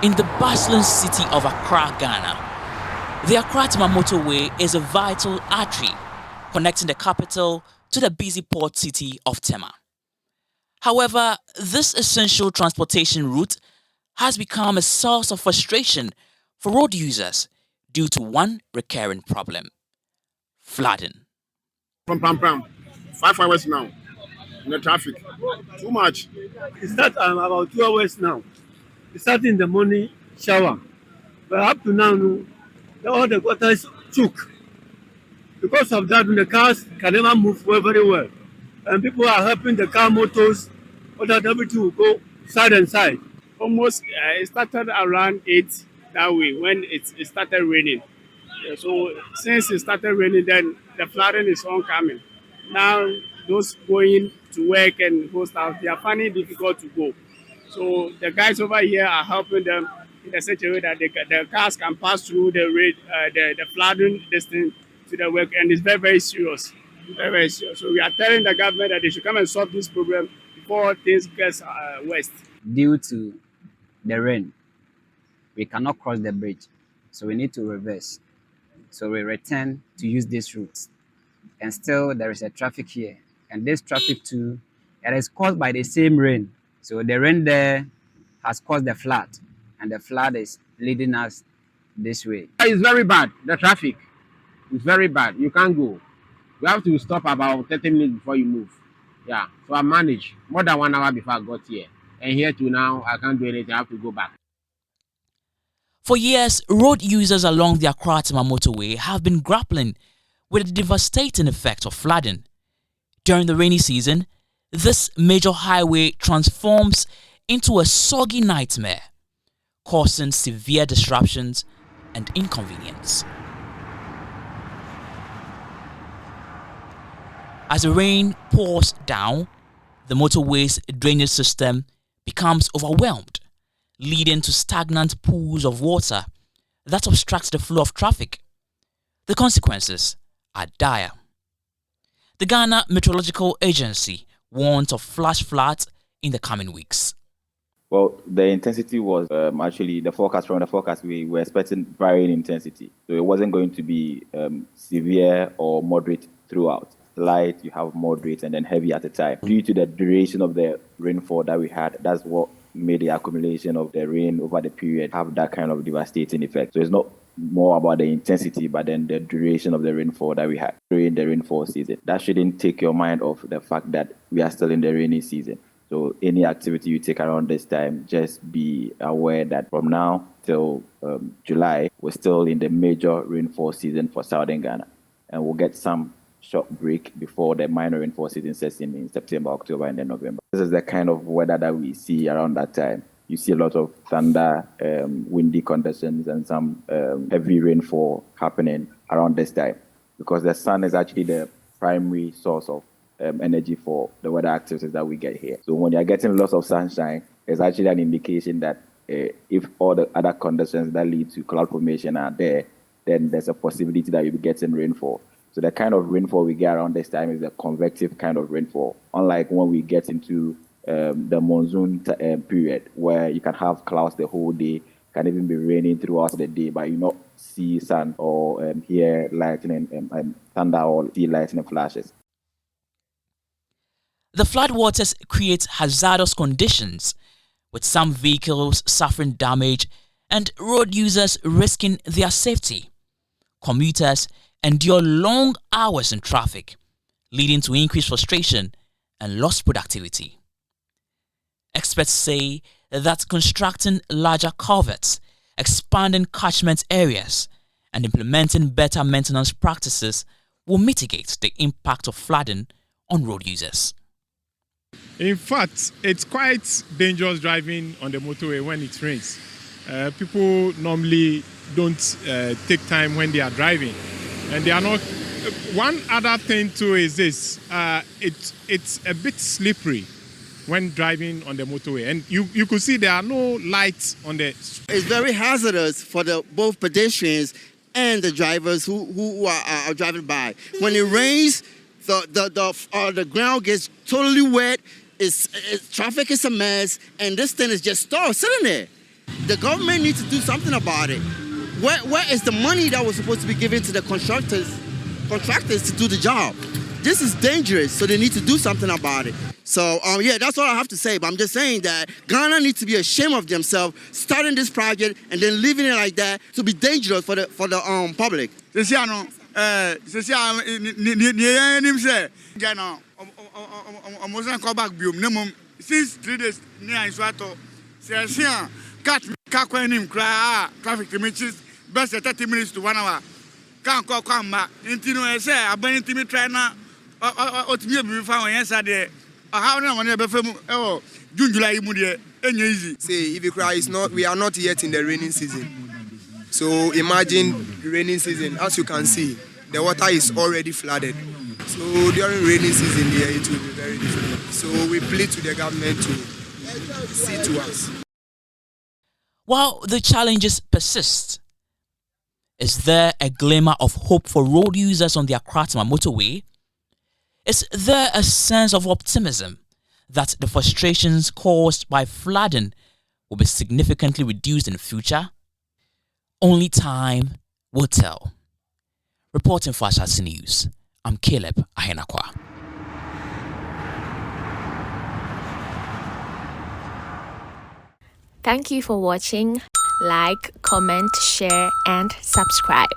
In the bustling city of Accra, Ghana, the Accra-Tema Motorway is a vital artery connecting the capital to the busy port city of Tema. However, this essential transportation route has become a source of frustration for road users due to one recurring problem: flooding. Pam pam pam. 5 hours now in the traffic. Too much. It starts about 2 hours now. It starts in the morning shower. But up to now, no, all the water is choke. Because of that, the cars can never move very well. And people are helping the car motors so that everything will go side and side. Almost it started around 8 that way when it started raining. Yeah, so since it started raining, then the flooding is oncoming. Now those going to work and go stuff, they are finding it difficult to go. So the guys over here are helping them in such a way that the cars can pass through the flooding distance to the work, and it's very, very serious. Very, very serious. So we are telling the government that they should come and solve this problem before things get worse. Due to the rain, we cannot cross the bridge, so we need to reverse. So we return to use this route. And still there is a traffic here. And this traffic too, it is caused by the same rain. So the rain there has caused the flood, and the flood is leading us this way. It's very bad. The traffic is very bad. You can't go. You have to stop about 30 minutes before you move. Yeah. So I managed more than 1 hour before I got here. And here to now, I can't do anything. I have to go back. For years, road users along the Accra-Tema motorway have been grappling with the devastating effect of flooding. During the rainy season, this major highway transforms into a soggy nightmare, causing severe disruptions and inconvenience. As the rain pours down, the motorway's drainage system becomes overwhelmed, leading to stagnant pools of water that obstructs the flow of traffic. The consequences are dire. The Ghana Meteorological Agency warns of flash floods in the coming weeks. Well, the intensity was actually the forecast. From the forecast, we were expecting varying intensity. So it wasn't going to be severe or moderate throughout. Light, you have moderate, and then heavy at the time. Due to the duration of the rainfall that we had, that's what made the accumulation of the rain over the period have that kind of devastating effect. So it's not more about the intensity, but then the duration of the rainfall that we had during the rainfall season. That shouldn't take your mind off the fact that we are still in the rainy season. So any activity you take around this time, just be aware that from now till July, we're still in the major rainfall season for southern Ghana. And we'll get some short break before the minor rainfall season sets in September, October, and then November. This is the kind of weather that we see around that time. You see a lot of thunder, windy conditions, and some heavy rainfall happening around this time, because the sun is actually the primary source of energy for the weather activities that we get here. So when you're getting lots of sunshine, it's actually an indication that if all the other conditions that lead to cloud formation are there, then there's a possibility that you'll be getting rainfall. So the kind of rainfall we get around this time is a convective kind of rainfall, unlike when we get into the monsoon period, where you can have clouds the whole day, can even be raining throughout the day, but you not see sun or hear lightning and thunder or see lightning flashes. The floodwaters create hazardous conditions, with some vehicles suffering damage and road users risking their safety. Commuters endure long hours in traffic, leading to increased frustration and lost productivity. Experts say that constructing larger culverts, expanding catchment areas, and implementing better maintenance practices will mitigate the impact of flooding on road users. In fact, it's quite dangerous driving on the motorway when it rains. People normally don't take time when they are driving, and they are not. One other thing too is this: it's a bit slippery when driving on the motorway, and you could see there are no lights on the. It's very hazardous for both pedestrians and the drivers who are driving by. When it rains, the ground gets totally wet. Traffic is a mess, and this thing is just stalled, sitting there. The government needs to do something about it. Where is the money that was supposed to be given to the contractors to do the job? This is dangerous, so they need to do something about it. So, yeah, that's all I have to say. But I'm just saying that Ghana needs to be ashamed of themselves starting this project and then leaving it like that to be dangerous for the public. Since 3 days near Iswato, traffic reaches best 30 minutes to 1 hour. Can't come back. Intino, I say, I've been intimate trying now. What me be found yesterday. How now when you June, July, easy. Say, if you cry, it's not, we are not yet in the raining season. So imagine the raining season. As you can see, the water is already flooded. So during rainy season here, it will be very difficult. So we plead to the government to see to us. While the challenges persist, is there a glimmer of hope for road users on the Accra-Tema motorway? Is there a sense of optimism that the frustrations caused by flooding will be significantly reduced in the future? Only time will tell. Reporting for Ashasi News, I'm Caleb Ahenakwa. Thank you for watching. Like, comment, share, and subscribe.